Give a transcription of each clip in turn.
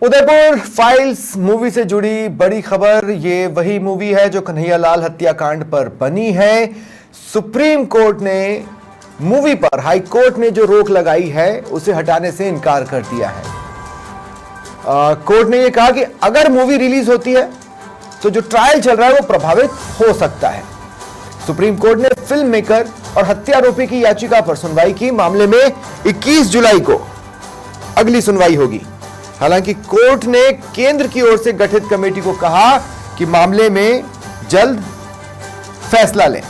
Udaipur files movie से जुड़ी बड़ी खबर। ये वही मूवी है जो कन्हैयालाल हत्याकांड पर बनी है। सुप्रीम कोर्ट ने मूवी पर हाई कोर्ट ने जो रोक लगाई है उसे हटाने से इनकार कर दिया है। कोर्ट ने यह कहा कि अगर मूवी रिलीज होती है तो जो ट्रायल चल रहा है वो प्रभावित हो सकता है। सुप्रीम कोर्ट ने फिल्म मेकर और हत्यारोपी की याचिका पर सुनवाई की। मामले में 21 जुलाई को अगली सुनवाई होगी। हालांकि कोर्ट ने केंद्र की ओर से गठित कमेटी को कहा कि मामले में जल्द फैसला लें।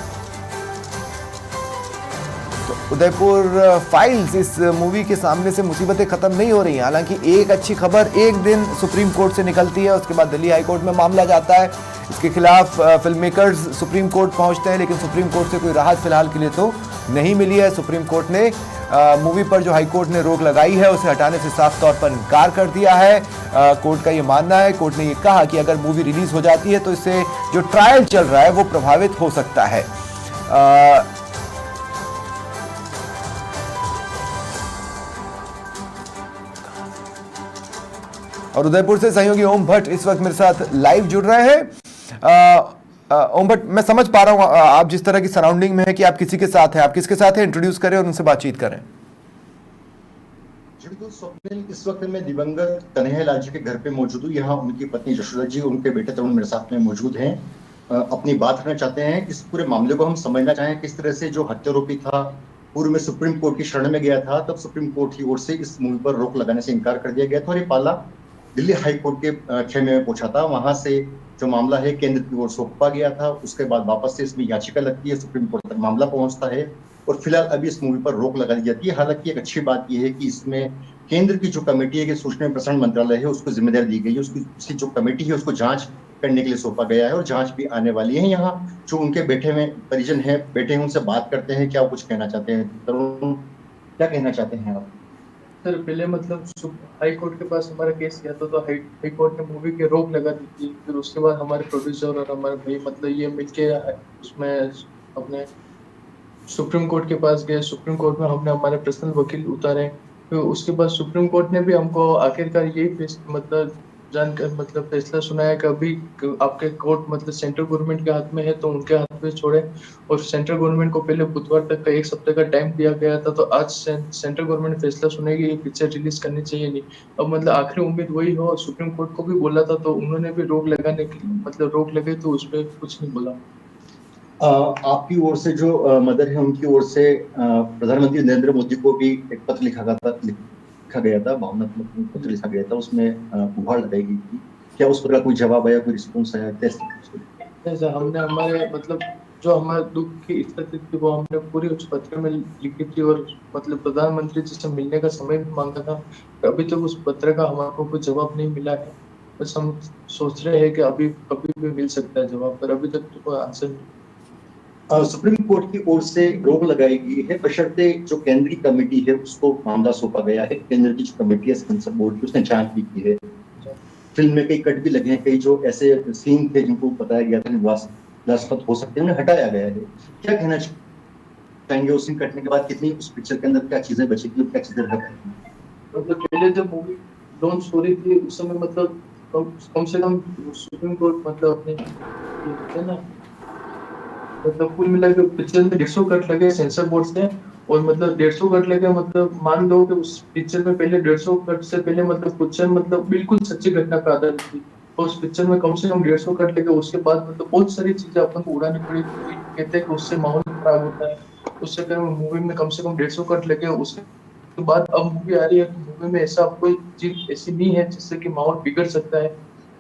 तो उदयपुर फाइल्स इस मूवी के सामने से मुसीबतें खत्म नहीं हो रही। हालांकि एक अच्छी खबर एक दिन सुप्रीम कोर्ट से निकलती है, उसके बाद दिल्ली हाई कोर्ट में मामला जाता है। इसके खिलाफ फिल्म मेकर्स सुप्रीम कोर्ट पहुंचते हैं, लेकिन सुप्रीम कोर्ट से कोई राहत फिलहाल के लिए तो नहीं मिली है। सुप्रीम कोर्ट ने मूवी पर जो हाई कोर्ट ने रोक लगाई है उसे हटाने से साफ तौर पर इनकार कर दिया है। कोर्ट का ये मानना है, कोर्ट ने ये कहा कि अगर मूवी रिलीज हो जाती है तो इससे जो ट्रायल चल रहा है वो प्रभावित हो सकता है। और उदयपुर से सहयोगी ओम भट्ट इस वक्त मेरे साथ लाइव जुड़ रहे हैं। ओम भट्ट, मैं समझ पा रहा हूं आप जिस तरह की सराउंडिंग में है कि आप किसी के साथ हैं, आप किसके साथ हैं इंट्रोड्यूस करें और उनसे बातचीत करें। बिल्कुल स्वप्निल, इस वक्त मैं दिवंगत कन्हैयालाल जी के घर पे मौजूद हूँ। यहाँ उनकी पत्नी यशोदा जी, उनके बेटे तरुण मेरे साथ में मौजूद हैं। अपनी बात करना चाहते हैं। इस पूरे मामले को हम समझना चाहें किस तरह से जो हत्यारोपी था पूर्व में सुप्रीम कोर्ट की शरण में गया था, तब सुप्रीम कोर्ट की ओर से इस मूवी पर रोक लगाने से इनकार कर दिया गया था और ये पाला दिल्ली हाई कोर्ट के खेमे में पहुंचा था। वहां से जो मामला है केंद्र की ओर सौंपा गया था, उसके बाद वापस से इसमें याचिका लगती है, सुप्रीम कोर्ट तक मामला पहुंचता है और फिलहाल अभी इस मूवी पर रोक लगा दी जाती है। हालांकि एक अच्छी बात यह है कि इसमें केंद्र की जो कमेटी है कि सूचना एवं प्रसारण मंत्रालय है उसको जिम्मेदारी दी गई है, उसकी जो कमेटी है उसको जांच करने के लिए सौंपा गया है और जांच भी आने वाली है। यहाँ जो उनके बेटे में परिजन है, बेटे हैं, उनसे बात करते हैं। क्या कुछ कहना चाहते हैं? तरुण, क्या कहना चाहते हैं आप? सर, पहले मतलब हाई कोर्ट के पास हमारा केस गया था तो हाई कोर्ट ने मूवी के रोक लगा दी थी। फिर उसके बाद हमारे प्रोड्यूसर और हमारे भाई मतलब ये मिलके उसमें अपने सुप्रीम कोर्ट के पास गए। सुप्रीम कोर्ट में हमने हमारे पर्सनल वकील उतारे। फिर उसके बाद सुप्रीम कोर्ट ने भी हमको आखिरकार यही मतलब जानकर मतलब फैसला सुनाया कि अभी आपके कोर्ट मतलब सेंट्रल गवर्नमेंट के हाथ में है तो उनके हाथ में छोड़े। और सेंट्रल गवर्नमेंट को पहले बुधवार तक का एक सप्ताह का टाइम दिया गया था, तो आज सेंट्रल गवर्नमेंट फैसला सुनेगी ये पिक्चर रिलीज करनी चाहिए नहीं। अब मतलब आखिरी उम्मीद वही हो। सुप्रीम कोर्ट को भी बोला था तो उन्होंने भी रोक लगाने की मतलब रोक लगे तो उस पर कुछ नहीं बोला। आपकी ओर से जो मदर है उनकी ओर से प्रधानमंत्री नरेंद्र मोदी को भी एक पत्र लिखा गया था, भावनात्मक पत्र लिखा गया था, उसमें गुहार लगाई गई थी। क्या उस पर का कोई जवाब आया, कोई रिस्पॉन्स आया? कैसे हमने हमारे मतलब जो हमारे दुख की स्थिति थी वो हमने पूरी उस पत्र में लिखी थी और मतलब प्रधानमंत्री जी से मिलने का समय भी मांगा था। अभी तक उस पत्र का हमारे को कोई जवाब नहीं मिला है। बस हम सोच रहे हैं कि अभी कभी भी मिल सकता है जवाब, पर अभी तक तो कोई आंसर नहीं। सुप्रीम कोर्ट की ओर से रोक लगाई गई है, बशर्ते जो केंद्रीय कमेटी है उसको मामला सौंपा गया है। केंद्र की जो कमेटी है सेंसर बोर्ड की, उसने जांच भी की है। फिल्म में कई कट भी लगे हैं, कई जो ऐसे सीन थे जिनको बताया गया था विवादास्पद हो सकते हैं, उन्हें हटाया गया है। क्या कहना चाहेंगे उस सीन कटने के बाद कितनी उस पिक्चर के अंदर क्या चीजें बची थी, क्या चीजें रह गई? मतलब पहले जब मूवी लॉन्च हो रही थी उस समय मतलब कम से कम सुप्रीम कोर्ट मतलब अपने ना मतलब कुल मिला के पिक्चर में 150 कट लगे सेंसर बोर्ड से। और मतलब 150 कट लगे मतलब मान लो कि उस पिक्चर में पहले 150 कट से पहले मतलब पिक्चर मतलब बिल्कुल सच्ची घटना पर आधारित थी। और उस पिक्चर में कम से कम 150 कट लगे। उसके बाद मतलब बहुत सारी चीजें अपन को उड़ानी पड़ी। कहते हैं कि उससे माहौल खराब होता है। उससे अगर मूवी में कम से कम 150 कट लगे। उसके बाद अब मूवी आ रही है तो मूवी में ऐसा कोई चीज ऐसी नहीं है जिससे कि माहौल बिगड़ सकता है।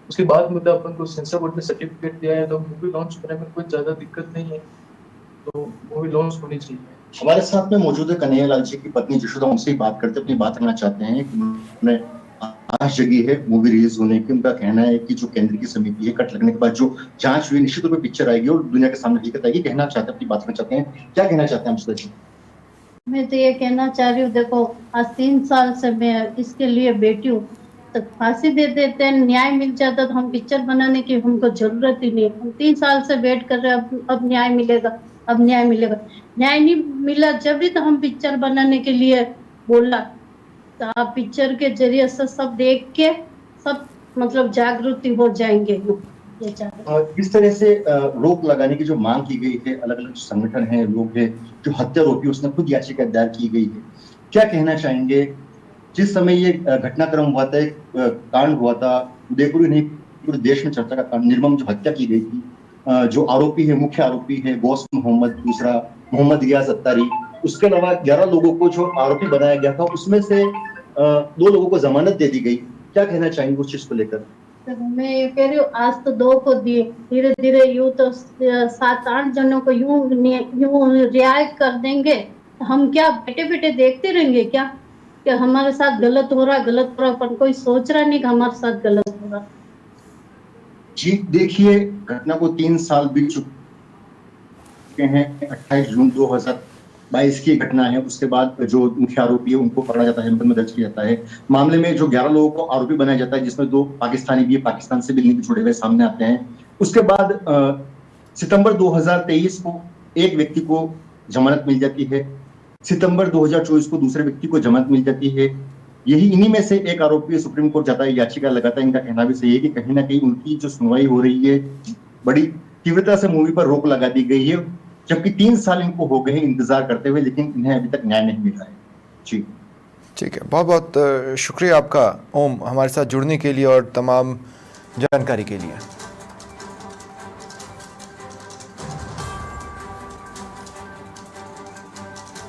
उसके बाद मतलब अपन को सेंसर बोर्ड ने सर्टिफिकेट दिया है तो मूवी लॉन्च करने में कोई ज्यादा दिक्कत नहीं है, तो मूवी लॉन्च होनी चाहिए। हमारे साथ में मौजूद है कन्हैयालाल जी की पत्नी यशोदा, उनसे ही बात करते, अपनी बात करना चाहते हैं कि उन्होंने आश जगी है मूवी रिलीज होने की। उनका कहना है कि जो केंद्र की समिति है कट लगने के बाद जो जांच हुई निश्चित रूप से पिक्चर आएगी और दुनिया के सामने हकीकत आएगी। कहना चाहते हैं, अपनी बात करना चाहते हैं, क्या कहना चाहते हैं यशोदा जी? मैं तो ये कहना चाह रही हूँ, देखो आज 3 साल से मैं इसके लिए बैठी हूँ। तो फांसी दे देते हैं, न्याय मिल जाता तो हम पिक्चर बनाने की हमको जरूरत ही नहीं। हम 3 साल से वेट कर रहे हैं, अब न्याय मिलेगा, अब न्याय मिलेगा। न्याय नहीं मिला जब भी तो हम पिक्चर बनाने के लिए बोला। तो आप पिक्चर के जरिए से सब देख के सब मतलब जागृति हो जाएंगे ये चाहते हैं। इस तरह से रोक लगाने की जो मांग की गई है, अलग अलग संगठन हैं, लोग हैं, जो हत्यारोपी उसने खुद याचिका दायर की गई है, क्या कहना चाहेंगे? जिस समय ये घटनाक्रम हुआ था, एक कांड हुआ था, उदयपुर ही नहीं पूरे देश में चर्चा का कांड, निर्मम जो हत्या की गई थी, जो आरोपी है, मुख्य आरोपी है गौस मोहम्मद, दूसरा मोहम्मद रियाज अत्तारी, उसके अलावा 11 लोगों को जो आरोपी बनाया गया था, उसमें से 2 लोगों को जमानत दे दी गई। क्या कहना चाहेंगे उस चीज को लेकर? तो मैं ये कह रही हूँ, आज तो 2 को दिए, धीरे धीरे यूं तो 7-8 जनों को यूं रियायत कर देंगे, तो हम क्या बैठे बैठे देखते रहेंगे क्या कि हमारे साथ गलत हो रहा, पर कोई सोच रहा नहीं कि हमारे साथ गलत हो रहा। जी देखिए, घटना को 3 साल बीत चुके हैं। 28 जून 2022 की घटना है। उसके बाद जो मुख्य आरोपी है उनको पकड़ा जाता है, मुकदमा दर्ज किया जाता है। मामले में जो 11 लोगों को आरोपी बनाया जाता है, जिसमें 2 पाकिस्तानी भी, पाकिस्तान से भी लिंक जुड़े हुए सामने आते हैं। उसके बाद सितंबर 2023 को एक व्यक्ति को जमानत मिल जाती है। सितंबर 2024 को दूसरे व्यक्ति को जमानत मिल जाती है। यही इन्हीं में से एक आरोपी सुप्रीम कोर्ट जाता है, याचिका लगाता है। इनका कहना भी सही है कि कहीं ना कहीं उनकी जो सुनवाई हो रही है, बड़ी तीव्रता से मूवी पर रोक लगा दी गई है, जबकि 3 साल इनको हो गए हैं इंतजार करते हुए, लेकिन इन्हें अभी तक न्याय नहीं मिला है। जी ठीक है, बहुत बहुत शुक्रिया आपका ओम, हमारे साथ जुड़ने के लिए और तमाम जानकारी के लिए।